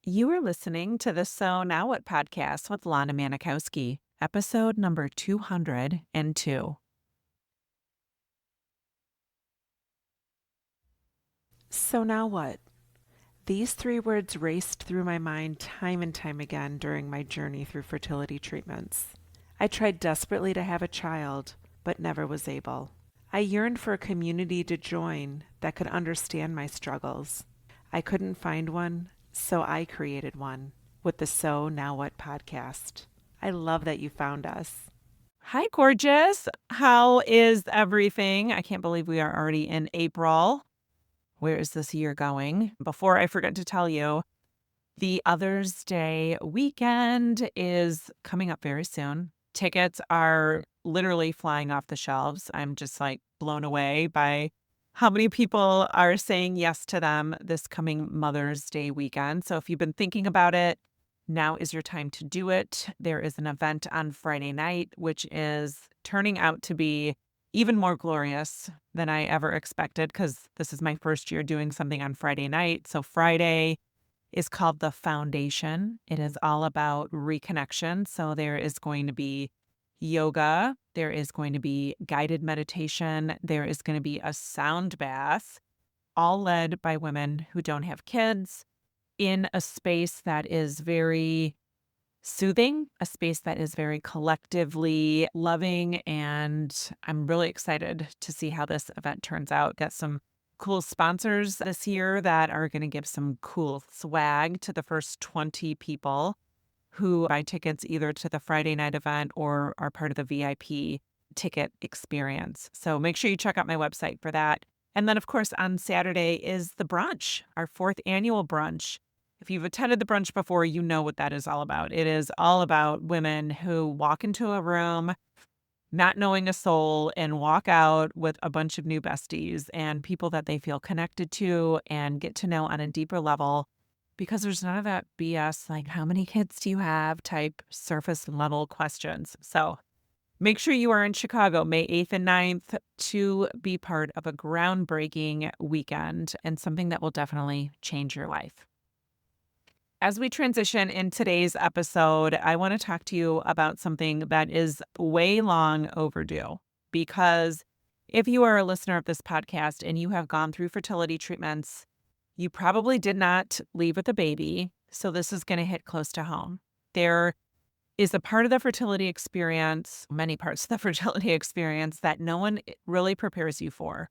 You are listening to the So Now What podcast with Lana Manikowski, episode number 202. So now what? These three words raced through my mind time and time again during my journey through fertility treatments. I tried desperately to have a child, but never was able. I yearned for a community to join that could understand my struggles. I couldn't find one, so I created one with the So Now What podcast. I love that you found us. Hi, gorgeous. How is everything? I can't believe we are already in April. Where is this year going? Before I forget to tell you, the Other's Day weekend is coming up very soon. Tickets are literally flying off the shelves. I'm just like blown away by how many people are saying yes to them this coming Mother's Day weekend. So if you've been thinking about it, now is your time to do it. There is an event on Friday night, which is turning out to be even more glorious than I ever expected because this is my first year doing something on Friday night. So Friday is called The Foundation. It is all about reconnection. So there is going to be yoga, there is going to be guided meditation, there is going to be a sound bath, all led by women who don't have kids in a space that is very soothing, a space that is very collectively loving. And I'm really excited to see how this event turns out. Got some cool sponsors this year that are going to give some cool swag to the first 20 people who buy tickets either to the Friday night event or are part of the VIP ticket experience. So make sure you check out my website for that. And then, of course, on Saturday is the brunch, our fourth annual brunch. If you've attended the brunch before, you know what that is all about. It is all about women who walk into a room not knowing a soul and walk out with a bunch of new besties and people that they feel connected to and get to know on a deeper level, because there's none of that BS, like how many kids do you have type surface level questions. So make sure you are in Chicago, May 8th and 9th, to be part of a groundbreaking weekend and something that will definitely change your life. As we transition in today's episode, I want to talk to you about something that is way long overdue. Because if you are a listener of this podcast and you have gone through fertility treatments, you probably did not leave with a baby. So this is going to hit close to home. There is a part of the fertility experience, many parts of the fertility experience, that no one really prepares you for.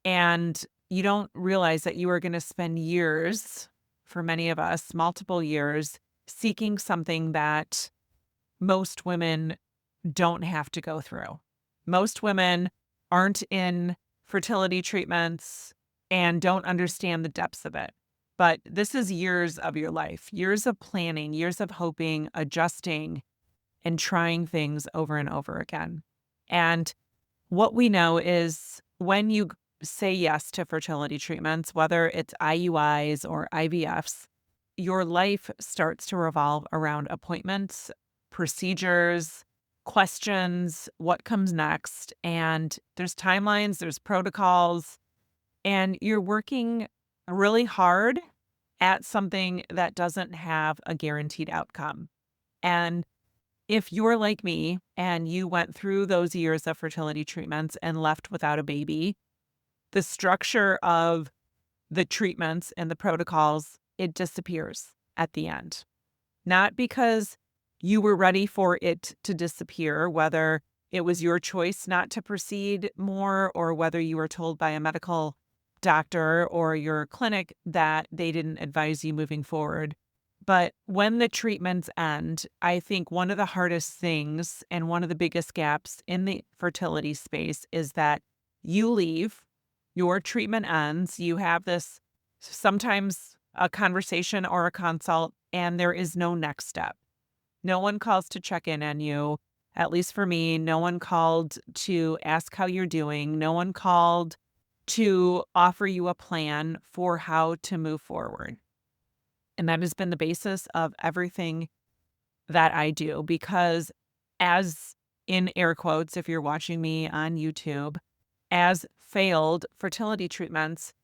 And you don't realize that you are going to spend years, for many of us, multiple years, seeking something that most women don't have to go through. Most women aren't in fertility treatments and don't understand the depths of it. But this is years of your life, years of planning, years of hoping, adjusting, and trying things over and over again. And what we know is when you say yes to fertility treatments, whether it's IUIs or IVFs, your life starts to revolve around appointments, procedures, questions, what comes next. And there's timelines, there's protocols, and you're working really hard at something that doesn't have a guaranteed outcome. And if you're like me and you went through those years of fertility treatments and left without a baby, the structure of the treatments and the protocols, it disappears at the end. Not because you were ready for it to disappear, whether it was your choice not to proceed more or whether you were told by a medical doctor or your clinic that they didn't advise you moving forward. But when the treatments end, I think one of the hardest things and one of the biggest gaps in the fertility space is that you leave, your treatment ends, you have this sometimes a conversation or a consult, and there is no next step. No one calls to check in on you. At least for me, no one called to ask how you're doing. No one called to offer you a plan for how to move forward. And that has been the basis of everything that I do because as in air quotes, if you're watching me on YouTube, as failed fertility treatments,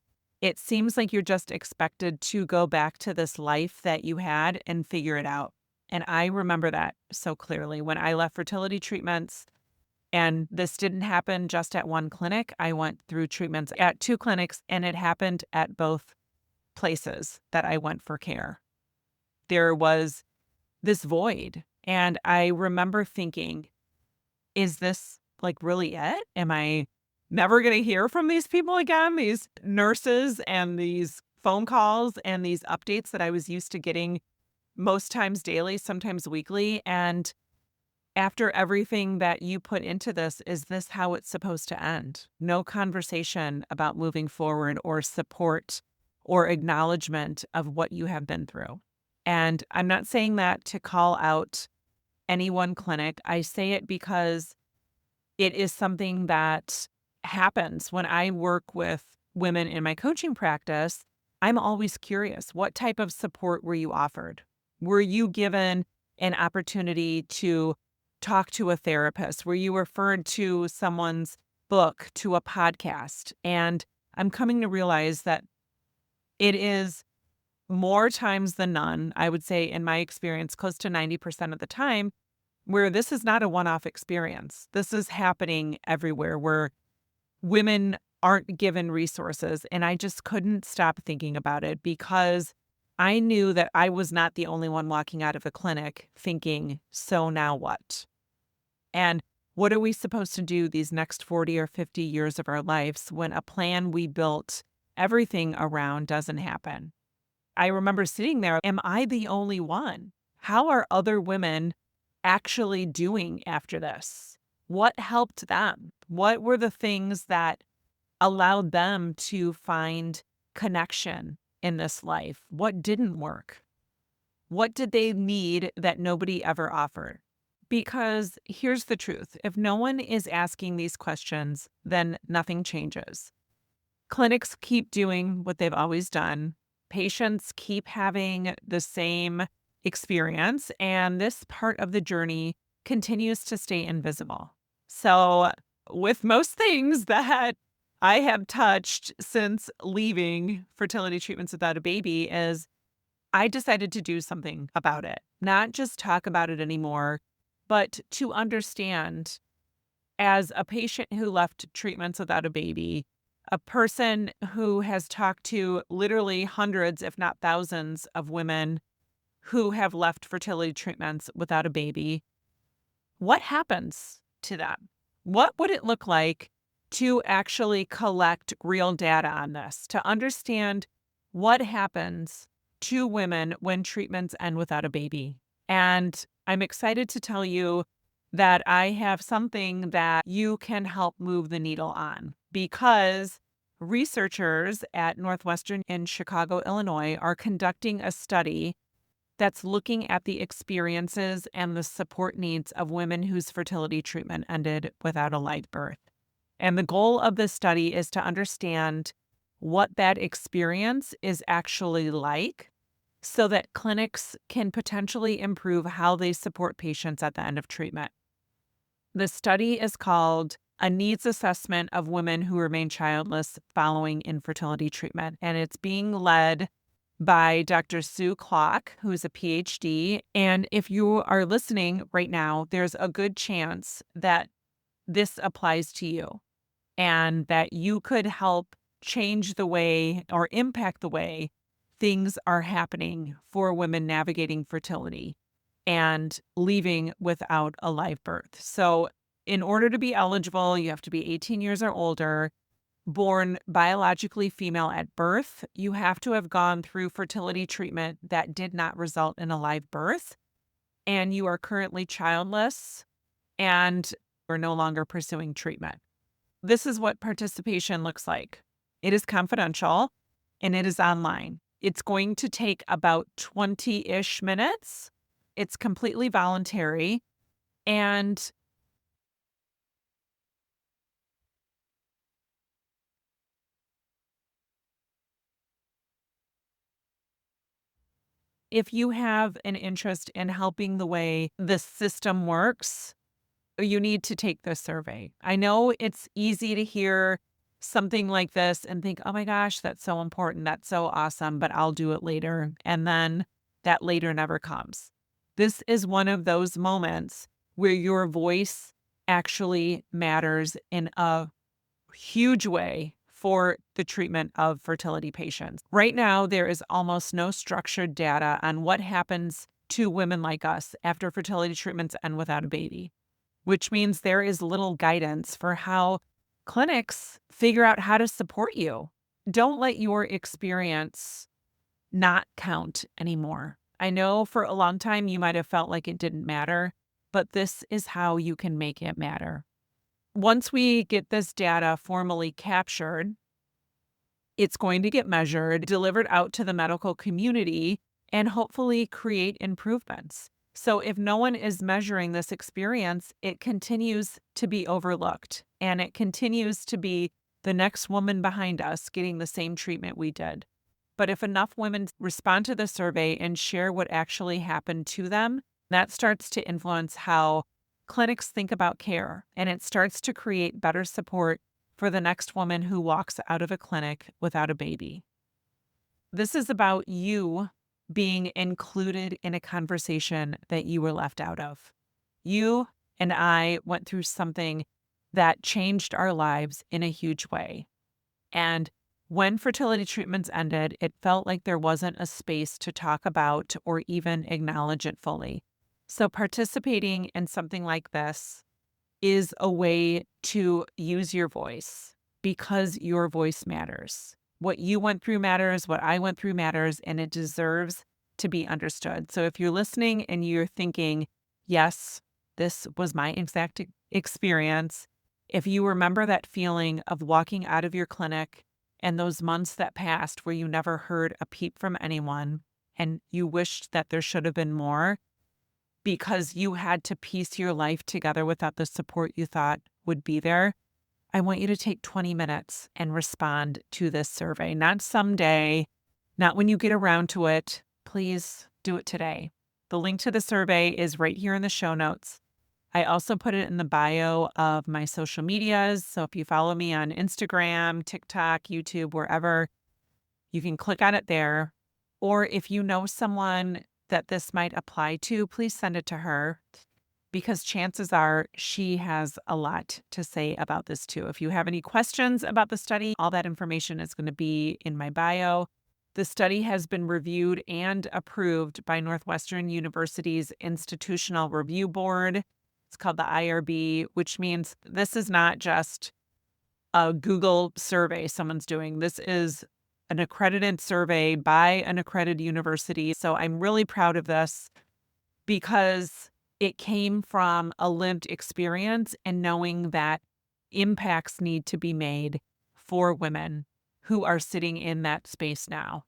It seems like you're just expected to go back to this life that you had and figure it out. And I remember that so clearly when I left fertility treatments. And this didn't happen just at one clinic. I went through treatments at 2 clinics, and it happened at both places that I went for care. There was this void, and I remember thinking, "Is this, like, really it? Am I never gonna hear from these people again, these nurses and these phone calls and these updates that I was used to getting most times daily, sometimes weekly?" And after everything that you put into this, is this how it's supposed to end? No conversation about moving forward or support or acknowledgement of what you have been through. And I'm not saying that to call out any one clinic. I say it because it is something that happens when I work with women in my coaching practice. I'm always curious, what type of support were you offered? Were you given an opportunity to talk to a therapist? Were you referred to someone's book, to a podcast? And I'm coming to realize that it is more times than none, I would say in my experience, close to 90% of the time, where this is not a one off experience. This is happening everywhere where women aren't given resources. And I just couldn't stop thinking about it because I knew that I was not the only one walking out of a clinic thinking, so now what? And what are we supposed to do these next 40 or 50 years of our lives when a plan we built everything around doesn't happen? I remember sitting there, am I the only one? How are other women actually doing after this? What helped them? What were the things that allowed them to find connection in this life? What didn't work? What did they need that nobody ever offered? Because here's the truth, if no one is asking these questions, then nothing changes. Clinics keep doing what they've always done. Patients keep having the same experience, and this part of the journey continues to stay invisible. So, with most things that I have touched since leaving fertility treatments without a baby, is I decided to do something about it, not just talk about it anymore, but to understand as a patient who left treatments without a baby, a person who has talked to literally hundreds, if not thousands, of women who have left fertility treatments without a baby, what happens to them? What would it look like to actually collect real data on this, to understand what happens to women when treatments end without a baby? And I'm excited to tell you that I have something that you can help move the needle on because researchers at Northwestern in Chicago, Illinois, are conducting a study that's looking at the experiences and the support needs of women whose fertility treatment ended without a live birth. And the goal of this study is to understand what that experience is actually like so that clinics can potentially improve how they support patients at the end of treatment. The study is called A Needs Assessment of Women Who Remain Childless Following Infertility Treatment, and it's being led by Dr. Sue Klock, who's a PhD. And if you are listening right now, there's a good chance that this applies to you and that you could help change the way or impact the way things are happening for women navigating fertility and leaving without a live birth. So, in order to be eligible, you have to be 18 years or older, born biologically female at birth. You have to have gone through fertility treatment that did not result in a live birth, and you are currently childless and are no longer pursuing treatment. This is what participation looks like. It is confidential and it is online. It's going to take about 20-ish minutes. It's completely voluntary. And if you have an interest in helping the way the system works, you need to take this survey. I know it's easy to hear something like this and think, oh my gosh, that's so important. That's so awesome, but I'll do it later. And then that later never comes. This is one of those moments where your voice actually matters in a huge way for the treatment of fertility patients. Right now, there is almost no structured data on what happens to women like us after fertility treatments end without a baby, which means there is little guidance for how clinics figure out how to support you. Don't let your experience not count anymore. I know for a long time you might have felt like it didn't matter, but this is how you can make it matter. Once we get this data formally captured, it's going to get measured, delivered out to the medical community, and hopefully create improvements. So, if no one is measuring this experience, it continues to be overlooked and it continues to be the next woman behind us getting the same treatment we did. But if enough women respond to the survey and share what actually happened to them, that starts to influence how clinics think about care and it starts to create better support for the next woman who walks out of a clinic without a baby. This is about you being included in a conversation that you were left out of. You and I went through something that changed our lives in a huge way. And when fertility treatments ended, it felt like there wasn't a space to talk about or even acknowledge it fully. So, participating in something like this is a way to use your voice because your voice matters. What you went through matters, what I went through matters, and it deserves to be understood. So if you're listening and you're thinking, yes, this was my exact experience, if you remember that feeling of walking out of your clinic and those months that passed where you never heard a peep from anyone and you wished that there should have been more, because you had to piece your life together without the support you thought would be there, I want you to take 20 minutes and respond to this survey. Not someday, not when you get around to it. Please do it today. The link to the survey is right here in the show notes. I also put it in the bio of my social medias. So if you follow me on Instagram, TikTok, YouTube, wherever, you can click on it there. Or if you know someone that this might apply to, please send it to her because chances are she has a lot to say about this too. If you have any questions about the study, all that information is going to be in my bio. The study has been reviewed and approved by Northwestern University's Institutional Review Board. It's called the IRB, which means this is not just a Google survey someone's doing. This is an accredited survey by an accredited university. So I'm really proud of this because it came from a lived experience and knowing that impacts need to be made for women who are sitting in that space now.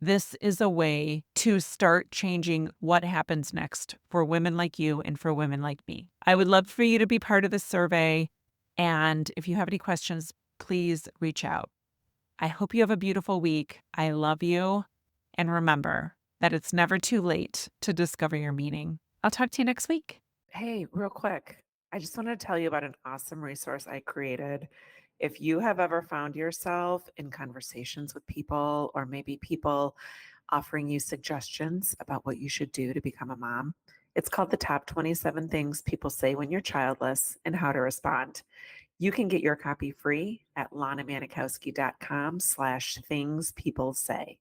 This is a way to start changing what happens next for women like you and for women like me. I would love for you to be part of this survey. And if you have any questions, please reach out. I hope you have a beautiful week. I love you. And remember that it's never too late to discover your meaning. I'll talk to you next week. Hey, real quick, I just wanted to tell you about an awesome resource I created. If you have ever found yourself in conversations with people, or maybe people offering you suggestions about what you should do to become a mom, it's called the Top 27 Things People Say When You're Childless and How to Respond. You can get your copy free at lanamanikowski.com/things people say.